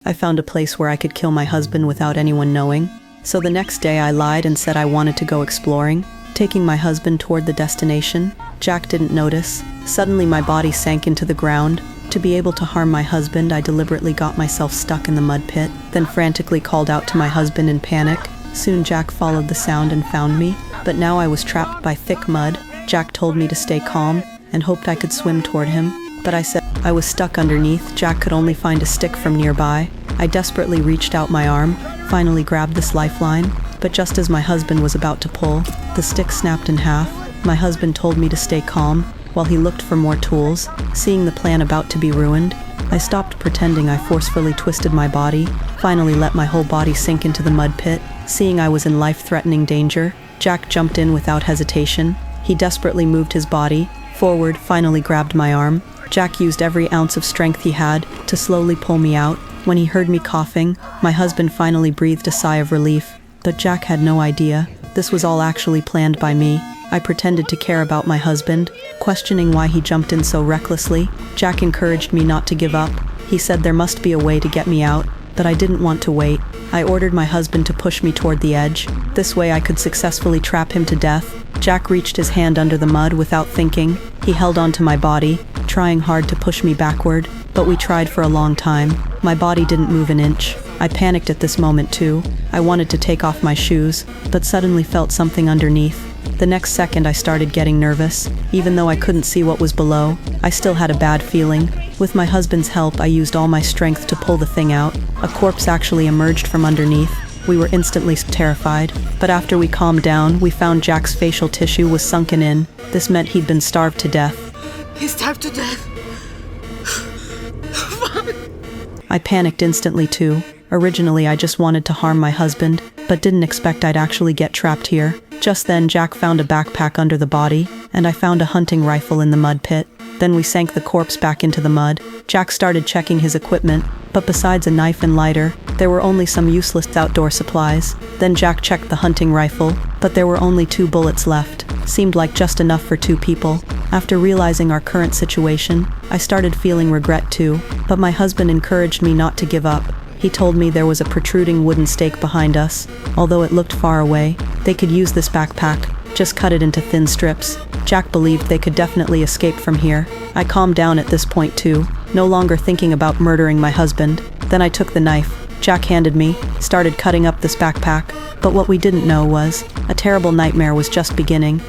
I found a place where I could kill my husband without anyone knowing. So the next day I lied and said I wanted to go exploring, taking my husband toward the destination. Jack didn't notice. Suddenly my body sank into the ground. To be able to harm my husband, I deliberately got myself stuck in the mud pit, then frantically called out to my husband in panic. Soon Jack followed the sound and found me, but now I was trapped by thick mud. Jack told me to stay calm and hoped I could swim toward him, but I said I was stuck underneath. Jack could only find a stick from nearby. I desperately reached out my arm, finally grabbed this lifeline, but just as my husband was about to pull, the stick snapped in half. My husband told me to stay calm while he looked for more tools. Seeing the plan about to be ruined, I stopped pretending. I forcefully twisted my body, finally let my whole body sink into the mud pit. Seeing I was in life-threatening danger, Jack jumped in without hesitation. He desperately moved his body forward, finally grabbed my arm. Jack used every ounce of strength he had to slowly pull me out. When he heard me coughing, my husband finally breathed a sigh of relief. But Jack had no idea. This was all actually planned by me. I pretended to care about my husband, questioning why he jumped in so recklessly. Jack encouraged me not to give up. He said there must be a way to get me out, but I didn't want to wait. I ordered my husband to push me toward the edge. This way I could successfully trap him to death. Jack reached his hand under the mud without thinking. He held onto my body, trying hard to push me backward, but we tried for a long time. My body didn't move an inch. I panicked at this moment too. I wanted to take off my shoes, but suddenly felt something underneath. The next second I started getting nervous. Even though I couldn't see what was below, I still had a bad feeling. With my husband's help, I used all my strength to pull the thing out. A corpse actually emerged from underneath. We were instantly terrified, but after we calmed down, we found Jack's facial tissue was sunken in. This meant he'd been starved to death. He's starved to death. I panicked instantly too. Originally, I just wanted to harm my husband, but didn't expect I'd actually get trapped here. Just then, Jack found a backpack under the body, and I found a hunting rifle in the mud pit. Then we sank the corpse back into the mud. Jack started checking his equipment, but besides a knife and lighter, there were only some useless outdoor supplies. Then Jack checked the hunting rifle, but there were only 2 bullets left. Seemed like just enough for 2 people. After realizing our current situation, I started feeling regret too, but my husband encouraged me not to give up. He told me there was a protruding wooden stake behind us. Although it looked far away, they could use this backpack. Just cut it into thin strips. Jack believed they could definitely escape from here. I calmed down at this point too, no longer thinking about murdering my husband. Then I took the knife Jack handed me, started cutting up this backpack. But what we didn't know was, a terrible nightmare was just beginning.